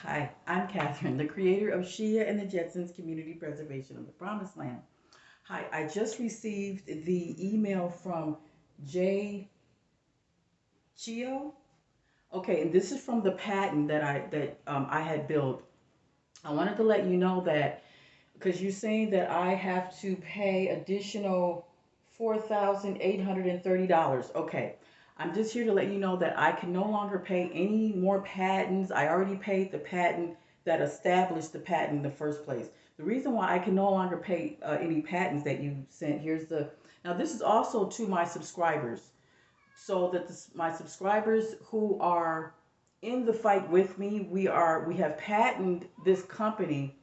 Hi, I'm Catherine, the creator of Shia and the Jetsons Community Preservation of the Promised Land. Hi, I just received the email from Jay Chio. Okay, and this is from the patent that I had built. I wanted to let you know that because you're saying that I have to pay additional $4,830. Okay, I'm just here to let you know that I can no longer pay any more patents. I already paid the patent that established the patent in the first place. The reason why I can no longer pay any patents that you sent, now this is also to my subscribers. So that my subscribers who are in the fight with me, we have patented this company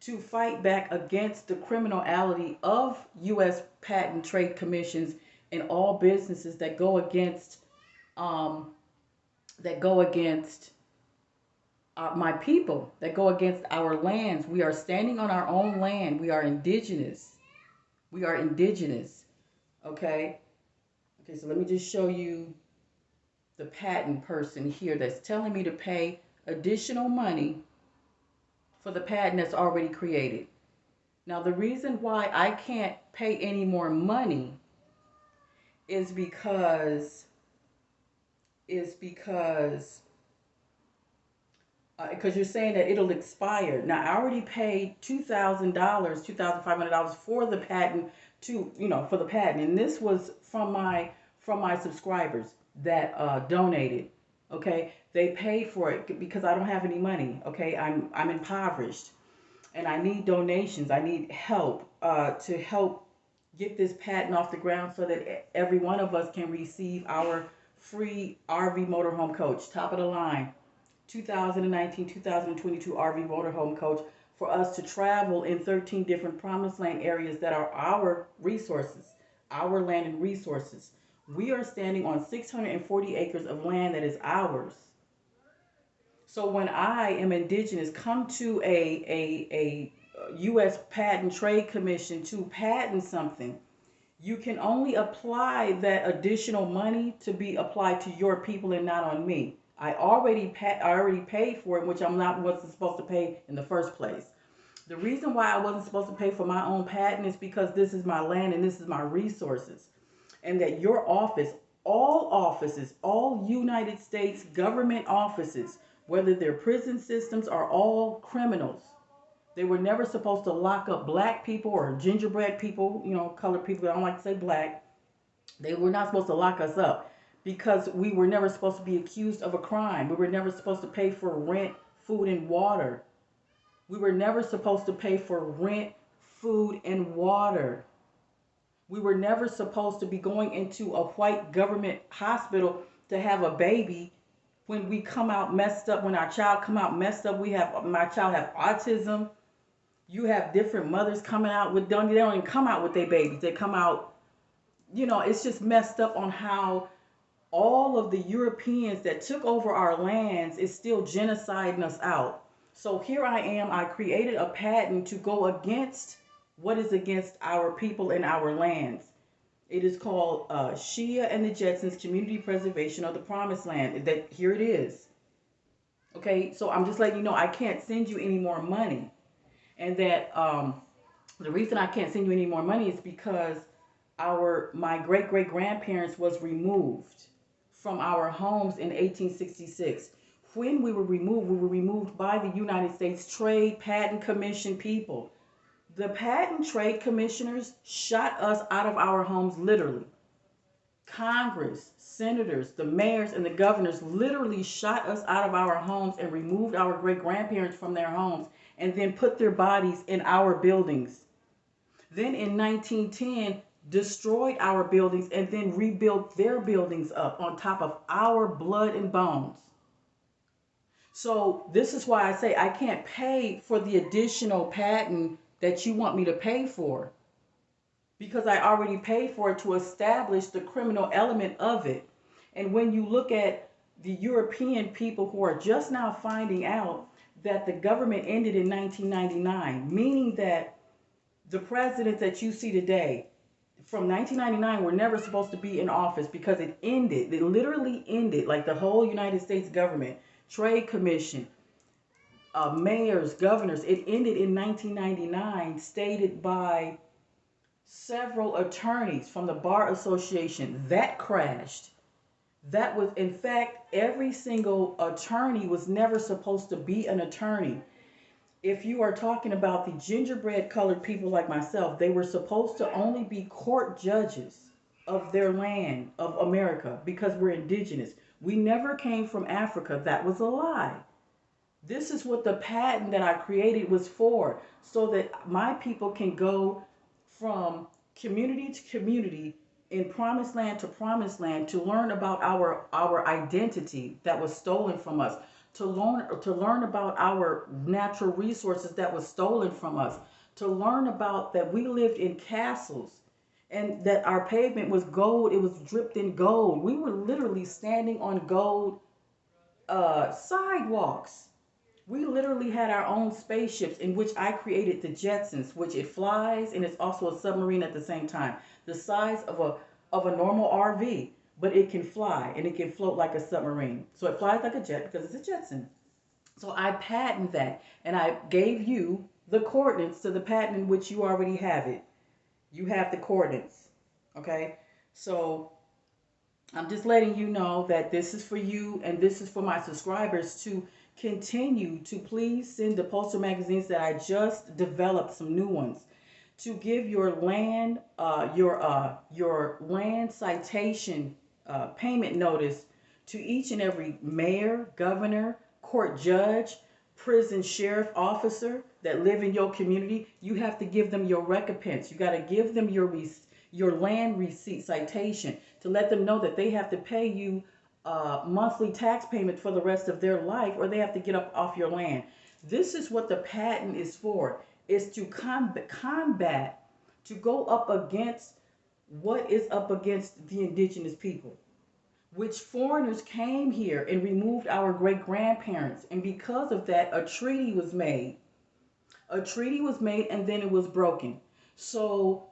to fight back against the criminality of U.S. patent trade commissions and all businesses um, that go against my people, that go against our lands. We are standing on our own land. We are indigenous. We are indigenous. Okay. Okay. So let me just show you the patent person here that's telling me to pay additional money for the patent that's already created. Now, the reason why I can't pay any more money is because you're saying that it'll expire. Now, I already paid $2,000, $2,500 for the patent for the patent, and this was from my subscribers that donated. Okay, they paid for it because I don't have any money. Okay, I'm impoverished, and I need donations. I need help to help get this patent off the ground so that every one of us can receive our free RV motorhome coach, top of the line, 2019 2022 RV motorhome coach, for us to travel in 13 different promised land areas that are our resources, our land and resources. We are standing on 640 acres of land that is ours. So when I am indigenous, come to a U.S. Patent Trade Commission to patent something, you can only apply that additional money to be applied to your people and not on me. I already paid for it, which I'm not wasn't supposed to pay in the first place. The reason why I wasn't supposed to pay for my own patent is because this is my land and this is my resources, and that your offices, all United States government offices, whether they're prison systems, are all criminals. They were never supposed to lock up black people or gingerbread people, colored people. I don't like to say black. They were not supposed to lock us up because we were never supposed to be accused of a crime. We were never supposed to pay for rent, food, and water. We were never supposed to pay for rent, food, and water. We were never supposed to be going into a white government hospital to have a baby when we come out messed up, when our child come out messed up. My child have autism. You have different mothers coming out with, they don't even come out with their babies. They come out, it's just messed up on how all of the Europeans that took over our lands is still genociding us out. So here I am. I created a patent to go against what is against our people and our lands. It is called Shia and the Jetsons Community Preservation of the Promised Land. That here it is. Okay, so I'm just letting you know I can't send you any more money, and that the reason I can't send you any more money is because my great great grandparents was removed from our homes in 1866. When we were removed by the United States Trade Patent Commission people. The patent trade commissioners shot us out of our homes, literally. Congress, senators, the mayors, and the governors literally shot us out of our homes and removed our great grandparents from their homes and then put their bodies in our buildings. Then in 1910, destroyed our buildings and then rebuilt their buildings up on top of our blood and bones. So this is why I say I can't pay for the additional patent that you want me to pay for, because I already paid for it to establish the criminal element of it. And when you look at the European people who are just now finding out that the government ended in 1999, meaning that the presidents that you see today from 1999 were never supposed to be in office because it ended. It literally ended, like the whole United States government, Trade Commission, mayors, governors. It ended in 1999, stated by several attorneys from the Bar Association. That crashed. That was, in fact, every single attorney was never supposed to be an attorney. If you are talking about the gingerbread colored people like myself, they were supposed to only be court judges of their land, of America, because we're indigenous. We never came from Africa. That was a lie. This is what the patent that I created was for, so that my people can go from community to community, in promised land to promised land, to learn about our identity that was stolen from us, to learn about our natural resources that was stolen from us, to learn about that we lived in castles and that our pavement was gold. It was dripped in gold. We were literally standing on gold sidewalks. We literally had our own spaceships, in which I created the Jetsons, which it flies and it's also a submarine at the same time, the size of a normal RV, but it can fly and it can float like a submarine. So it flies like a jet because it's a Jetson. So I patented that, and I gave you the coordinates to the patent in which you already have it. You have the coordinates. Okay? So I'm just letting you know that this is for you and this is for my subscribers to continue to please send the poster magazines that I just developed, some new ones, to give your land citation payment notice to each and every mayor, governor, court judge, prison sheriff officer that live in your community. You have to give them your recompense. You got to give them your land receipt citation to let them know that they have to pay you monthly tax payment for the rest of their life, or they have to get up off your land. This is what the patent is for, is to combat, to go up against what is up against the indigenous people, which foreigners came here and removed our great grandparents. And because of that, a treaty was made. A treaty was made and then it was broken. So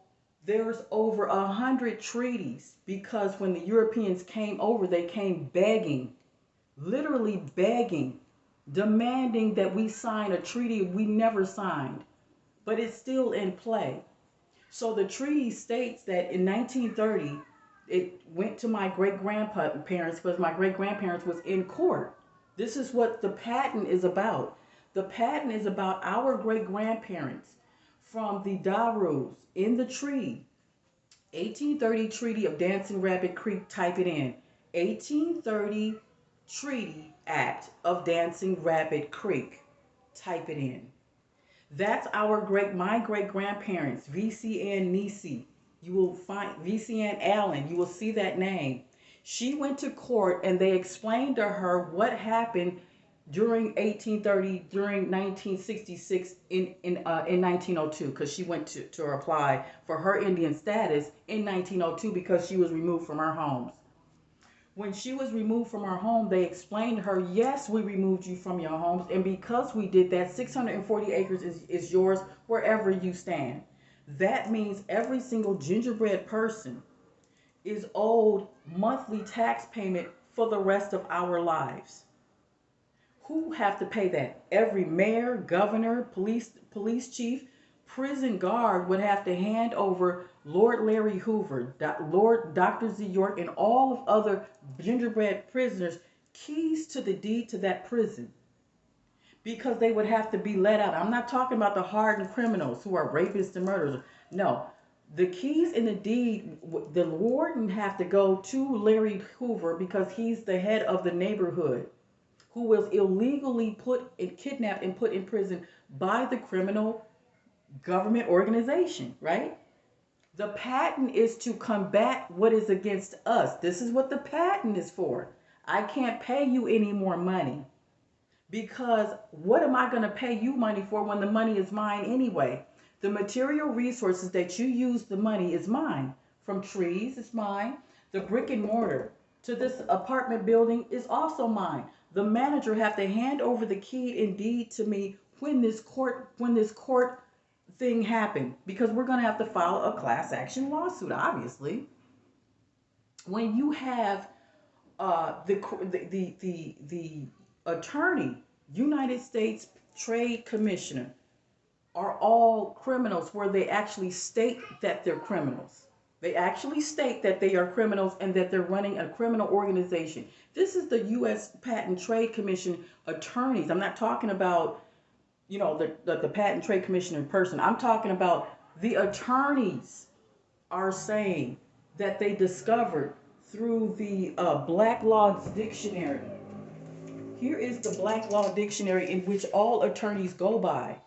there's over 100 treaties, because when the Europeans came over, they came begging, literally begging, demanding that we sign a treaty we never signed, but it's still in play. So the treaty states that in 1930, it went to my great grandparents because my great grandparents was in court. This is what the patent is about. The patent is about our great grandparents from the Darus in the treaty. 1830 Treaty of Dancing Rabbit Creek, type it in. 1830 Treaty Act of Dancing Rabbit Creek, type it in. That's my great grandparents, V.C. Ann Nisi. You will find V.C. Ann Allen. You will see that name. She went to court and they explained to her what happened during 1830, during 1966, in 1902, because she went to apply for her Indian status in 1902 because she was removed from her homes. When she was removed from her home, they explained to her, yes, we removed you from your homes, and because we did that, 640 acres is yours wherever you stand. That means every single gingerbread person is owed monthly tax payment for the rest of our lives. Who have to pay that? Every mayor, governor, police chief, prison guard would have to hand over Lord Larry Hoover, Lord Dr. Z. York, and all of other gingerbread prisoners keys to the deed to that prison, because they would have to be let out. I'm not talking about the hardened criminals who are rapists and murderers. No, the keys in the deed, the warden have to go to Larry Hoover because he's the head of the neighborhood, who was illegally kidnapped and put in prison by the criminal government organization, right? The patent is to combat what is against us. This is what the patent is for. I can't pay you any more money, because what am I going to pay you money for when the money is mine anyway? The material resources that you use, the money is mine. From trees, it's mine. The brick and mortar to this apartment building is also mine. The manager have to hand over the key and deed to me when this court thing happened, because we're going to have to file a class action lawsuit, obviously. When you have the attorney, United States trade commissioner are all criminals, where they actually state that they're criminals. They actually state that they are criminals and that they're running a criminal organization. This is the U.S. Patent Trade Commission attorneys. I'm not talking about, the Patent Trade Commission in person. I'm talking about the attorneys are saying that they discovered through the Black Law Dictionary. Here is the Black Law Dictionary, in which all attorneys go by.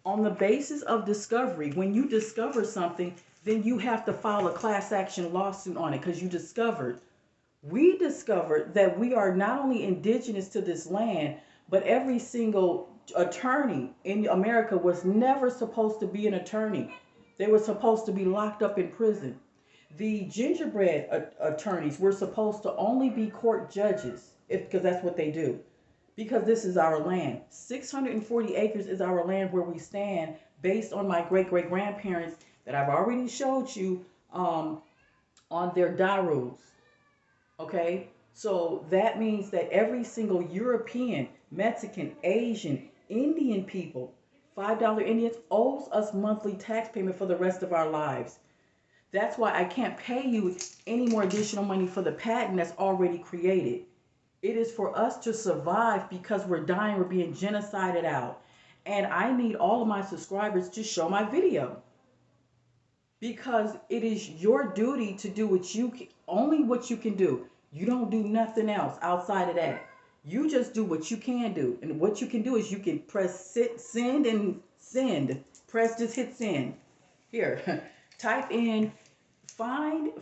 On the basis of discovery, when you discover something, then you have to file a class action lawsuit on it, because we discovered that we are not only indigenous to this land, but every single attorney in America was never supposed to be an attorney. They were supposed to be locked up in prison. The gingerbread attorneys were supposed to only be court judges, because that's what they do. Because this is our land. 640 acres is our land where we stand, based on my great-great-grandparents that I've already showed you on their darus. Okay? So that means that every single European, Mexican, Asian, Indian people, $5 Indians, owes us monthly tax payment for the rest of our lives. That's why I can't pay you any more additional money for the patent that's already created. It is for us to survive, because we're dying, we're being genocided out. And I need all of my subscribers to show my video, because it is your duty to do only what you can do. You don't do nothing else outside of that. You just do what you can do. And what you can do is you can press send and send. Just hit send. Here, type in, find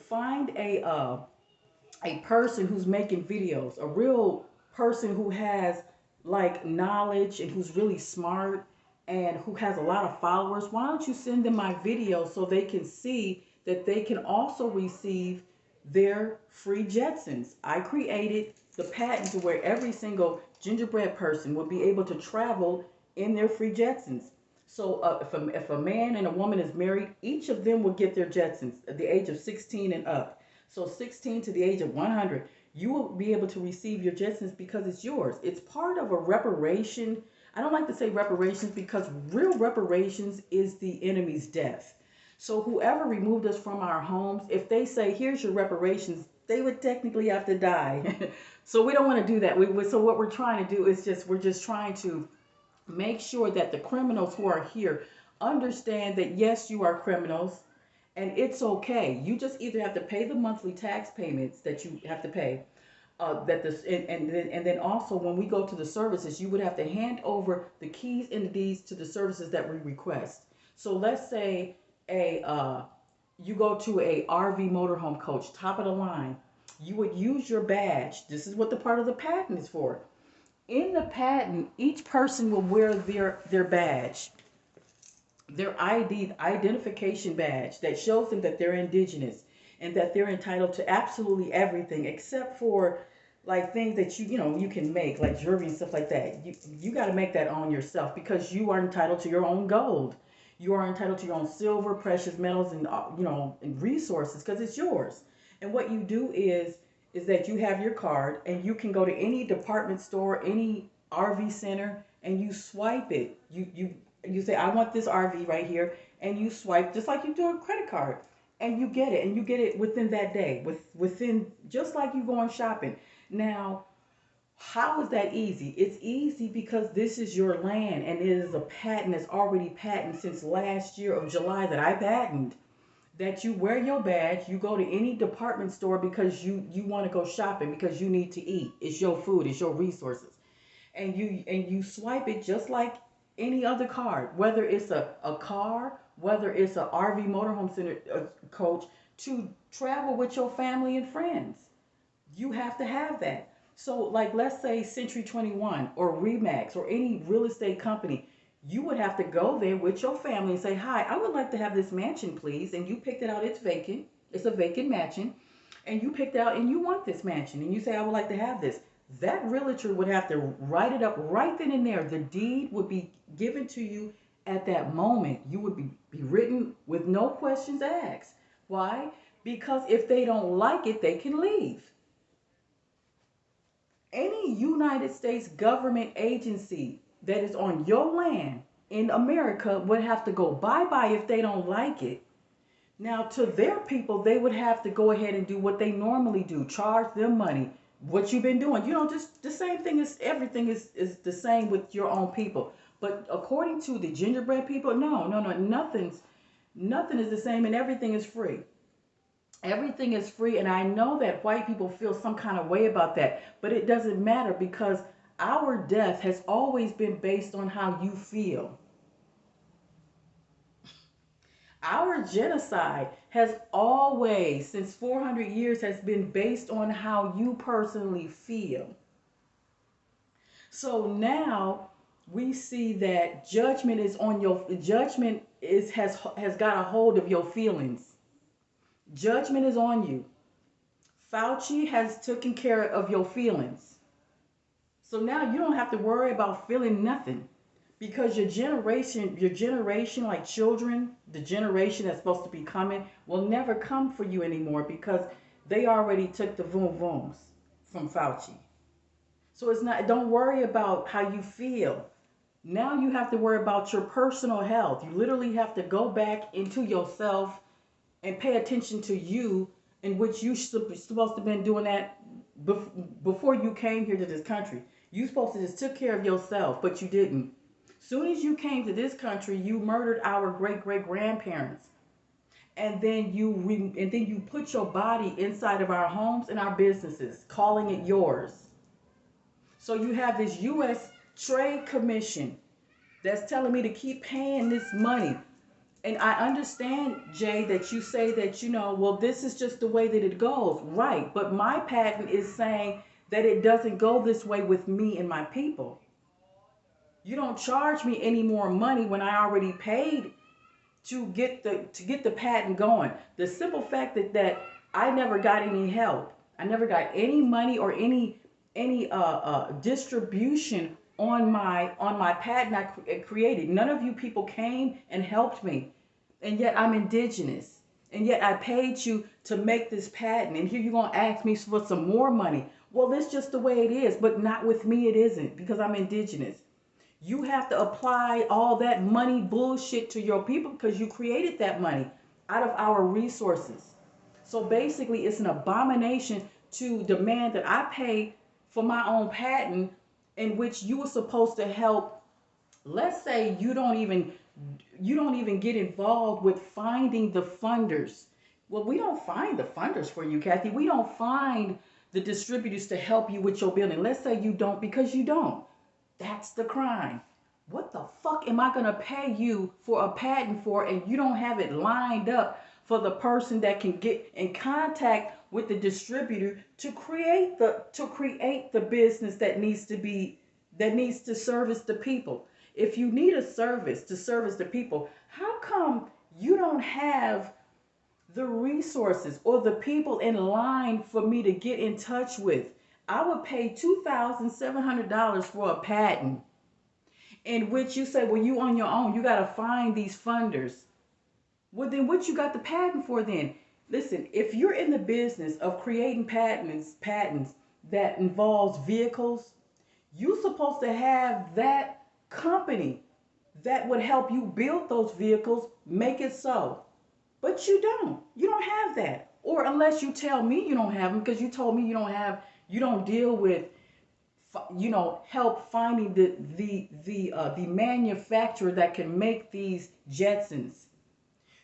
a person who's making videos, a real person who has like knowledge and who's really smart and who has a lot of followers. Why don't you send them my video so they can see that they can also receive their free Jetsons? I created the patent to where every single gingerbread person will be able to travel in their free Jetsons. So if a man and a woman is married, each of them will get their Jetsons at the age of 16 and up. So 16 to the age of 100, you will be able to receive your Jetsons, because it's yours. It's part of a reparation. I don't like to say reparations, because real reparations is the enemy's death. So whoever removed us from our homes, if they say, here's your reparations, they would technically have to die. So we don't want to do that. So what we're trying to do is we're just trying to make sure that the criminals who are here understand that, yes, you are criminals. And it's okay. You just either have to pay the monthly tax payments that you have to pay. And then also, when we go to the services, you would have to hand over the keys and the deeds to the services that we request. So let's say you go to a RV motorhome coach, top of the line. You would use your badge. This is what the part of the patent is for. In the patent, each person will wear their badge, their identification badge that shows them that they're indigenous and that they're entitled to absolutely everything, except for like things that you can make, like jewelry and stuff like that. You got to make that on yourself, because you are entitled to your own gold. You are entitled to your own silver, precious metals, and and resources, because it's yours. And what you do is that you have your card, and you can go to any department store, any RV center, and you swipe it. You say, I want this RV right here, and you swipe just like you do a credit card, and you get it, and you get it within that day, within just like you going shopping. Now, how is that easy? It's easy because this is your land, and it is a patent that's already patented since last year of July that I patented. That you wear your badge, you go to any department store because you want to go shopping, because you need to eat. It's your food, it's your resources. And you swipe it just like any other card, whether it's a car, whether it's a RV motorhome center coach, to travel with your family and friends. You have to have that. So like, let's say Century 21 or Remax or any real estate company, you would have to go there with your family and say, hi, I would like to have this mansion, please. And you picked it out, it's vacant. It's a vacant mansion. And you picked out and you want this mansion. And you say, I would like to have this. That realtor would have to write it up right then and there. The deed would be given to you at that moment. You would be written with no questions asked. Why? Because if they don't like it, they can leave. Any United States government agency that is on your land in America would have to go bye-bye if they don't like it. Now, to their people, they would have to go ahead and do what they normally do, charge them money. What you've been doing, just the same thing is everything is the same with your own people. But according to the gingerbread people, no, no, no, nothing is the same, and everything is free. Everything is free, and I know that white people feel some kind of way about that, but it doesn't matter because our death has always been based on how you feel. Our genocide has always, since 400 years, has been based on how you personally feel. So now we see that judgment is has got a hold of your feelings. Judgment is on you. Fauci has taken care of your feelings. So now you don't have to worry about feeling nothing because your generation like children, the generation that's supposed to be coming will never come for you anymore because they already took the voom vooms from Fauci. So it's not, don't worry about how you feel. Now you have to worry about your personal health. You literally have to go back into yourself and pay attention to you, in which you supposed to have been doing that before you came here to this country. You supposed to just took care of yourself, but you didn't. Soon as you came to this country, you murdered our great great grandparents, and then you put your body inside of our homes and our businesses, calling it yours. So you have this U.S. Trade Commission that's telling me to keep paying this money. And I understand, Jay, that you say that, well, this is just the way that it goes. Right. But my patent is saying that it doesn't go this way with me and my people. You don't charge me any more money when I already paid to get the patent going. The simple fact that I never got any help. I never got any money or any distribution on my patent I created. None of you people came and helped me, and yet I'm indigenous, and yet I paid you to make this patent, and here you're gonna ask me for some more money. Well, that's just the way it is, but not with me. It isn't because I'm indigenous. You have to apply all that money bullshit to your people because you created that money out of our resources. So basically, it's an abomination to demand that I pay for my own patent in which you were supposed to help. Let's say you don't even get involved with finding the funders. Well, we don't find the funders for you, Kathy. We don't find the distributors to help you with your building. Let's say you don't, because you don't. That's the crime. What the fuck am I going to pay you for a patent for, and you don't have it lined up for the person that can get in contact with the distributor to create the business that needs to service the people? If you need a service to service the people, how come you don't have the resources or the people in line for me to get in touch with? I would pay $2,700 for a patent in which you say, well, you on your own, you got to find these funders. Well, then what you got the patent for then? Listen, if you're in the business of creating patents that involves vehicles, you're supposed to have that company that would help you build those vehicles, make it so. But you don't. You don't have that. Or unless you tell me you don't have them, because you told me you don't deal with, help finding the manufacturer that can make these Jetsons.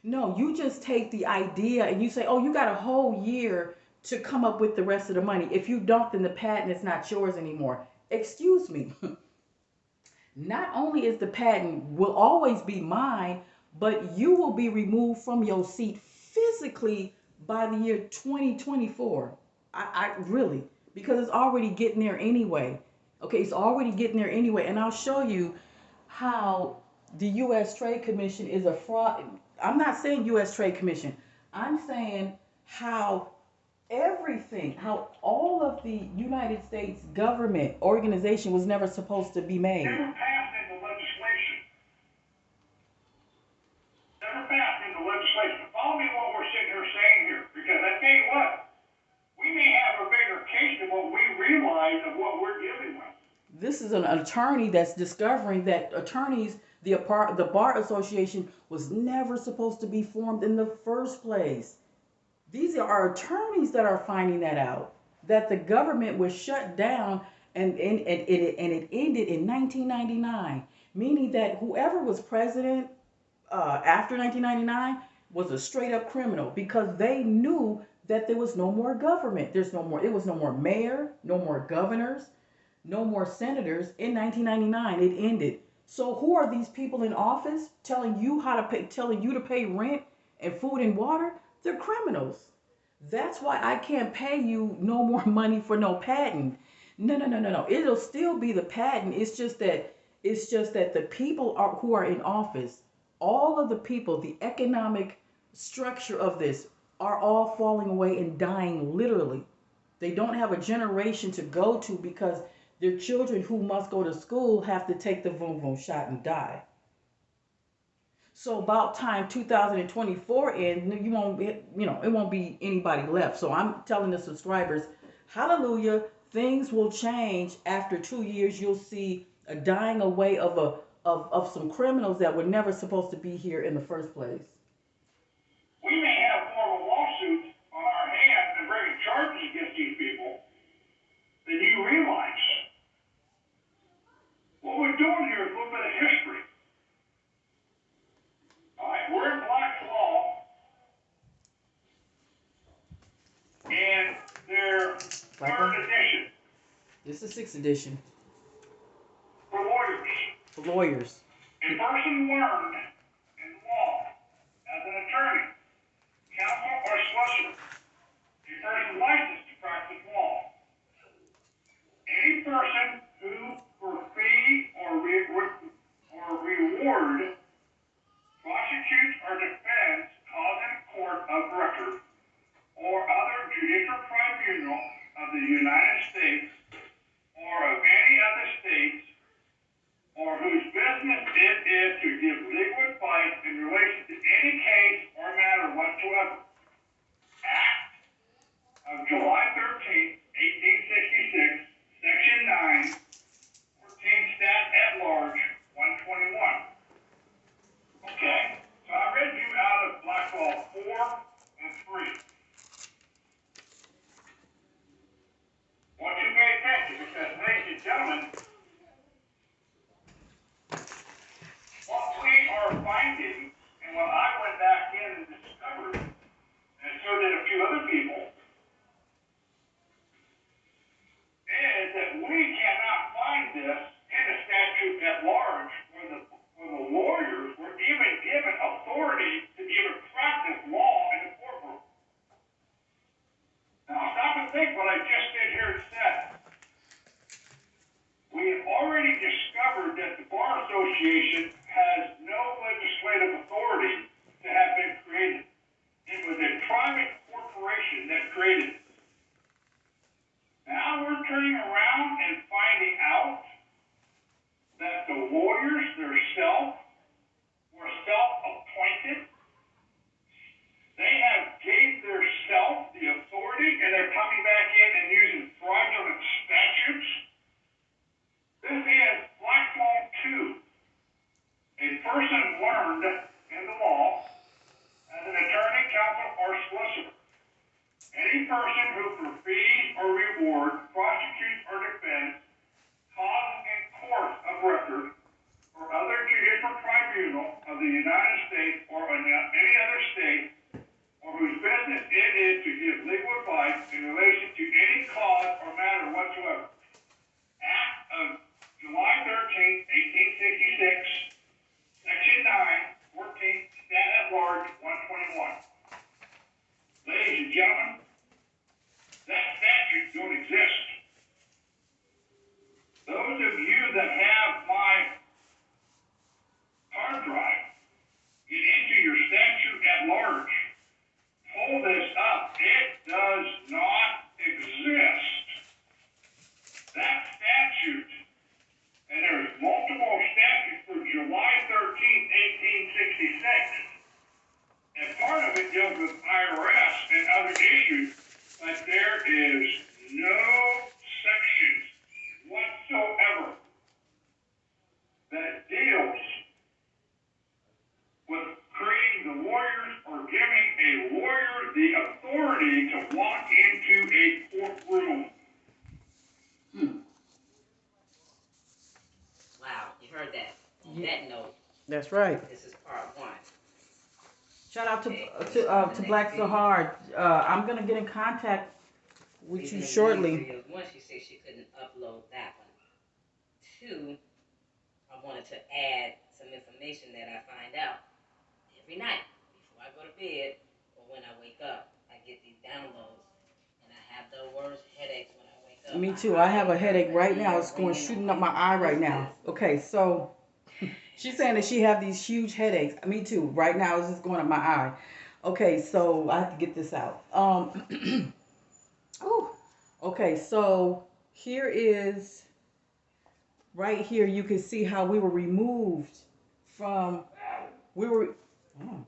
No, you just take the idea and you say, oh, you got a whole year to come up with the rest of the money. If you don't, then the patent is not yours anymore. Excuse me. Not only is the patent will always be mine, but you will be removed from your seat physically by the year 2024. I really, because it's already getting there anyway. Okay, it's already getting there anyway. And I'll show you how the U.S. Trade Commission is a fraud. I'm not saying U.S. Trade Commission. I'm saying how how all of the United States government organization was never supposed to be made. Never passed into legislation. Never passed into legislation. Follow me what we're sitting here saying here, because I tell you what, we may have a bigger case than what we realize of what we're dealing with. This is an attorney that's discovering that the bar association was never supposed to be formed in the first place. These are attorneys that are finding that out, that the government was shut down, and it ended in 1999, meaning that whoever was president after 1999 was a straight up criminal because they knew that there was no more government. It was no more mayor, no more governors, no more senators. In 1999, it ended. So who are these people in office telling you to pay rent and food and water? They're criminals. That's why I can't pay you no more money for no patent. No, no, no, no, no. It'll still be the patent. It's just that the people who are in office, all of the people, the economic structure of this are all falling away and dying literally. They don't have a generation to go to because their children who must go to school have to take the boom boom shot and die. So about time 2024 ends, you won't it won't be anybody left. So I'm telling the subscribers, hallelujah, things will change after 2 years. You'll see a dying away of some criminals that were never supposed to be here in the first place. We may have more of a lawsuit on our hands and bringing charges against these people than you realize. What we're doing here is a little bit of history. All right, we're in Black's Law, and their third edition. This is sixth edition For lawyers. for lawyers. A person learned in law as an attorney, counsel, or solicitor. A person licensed to practice law. Any person who, for fee or reward, prosecutes or defends cause in court of record or other judicial tribunal of the United States or of any other states, or whose business it is to give legal advice in relation to any case or matter whatsoever. Act of July 13th, 1866, Section 9, 14 Stat at Large, 121. Okay, so I read you out of Black Law 4 and 3. I want you to pay attention because, ladies and gentlemen, what we are finding, and what I went back in and discovered, and so did a few other people, is that we cannot find this in the statute at large where the lawyers were even given authority to even practice law in the courtroom. Now stop and think what I just did here and said. We have already discovered that the Bar Association has no legislative authority to have been created. It was a private corporation that created it. Now we're turning around and finding out that the lawyers themselves were self-appointed. They have gave themselves the authority, and they're coming back in and using fraudulent statutes. This is Black Law 2. A person learned in the law as an attorney, counsel, or solicitor. Any person who for fees or reward prosecutes or defends causes in court of record or other judicial tribunal of the United States or any other state, or whose business it is to give legal advice in relation to any cause or matter whatsoever. Act of July 13th, 1866, Section 9, 14, Stat at Large, 121. Ladies and gentlemen, that statute don't exist. Those of you that have my hard drive that. On Yeah. that note, That's right. this is part one. Shout out Okay, to Black So Hard. I'm gonna get in contact with you shortly. One, she said she couldn't upload that one. Two, I wanted to add some information that I find out every night before I go to bed or when I wake up. I get these downloads, and I have the worst headaches when I wake up. Me too. I have a headache right now. It's going shooting up my eye right now. Okay, so she's saying that she have these huge headaches. Me too. Right now it's just going up my eye. Okay, so I have to get this out. Oh, okay, so here is right here. You can see how we were removed from. We were. Oh,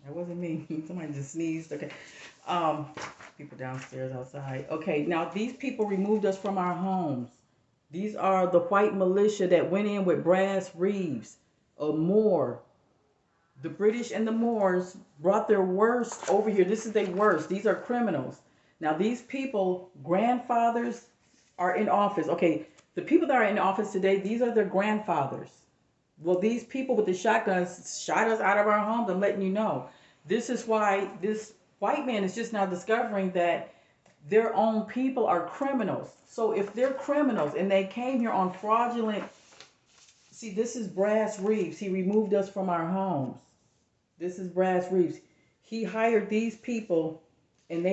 that wasn't me. Somebody just sneezed. Okay. Um, People downstairs outside. Okay, now these people removed us from our homes. These are the white militia that went in with brass reeves, a Moor. The British and the Moors brought their worst over here. This is their worst. These are criminals. Now these people, grandfathers are in office. Okay, the people that are in office today, these are their grandfathers. Well, these people with the shotguns shot us out of our homes. I'm letting you know. This is why this white man is just now discovering that their own people are criminals. So if they're criminals and they came here on fraudulent, see, this is Brass Reeves. He removed us from our homes. This is Brass Reeves. He hired these people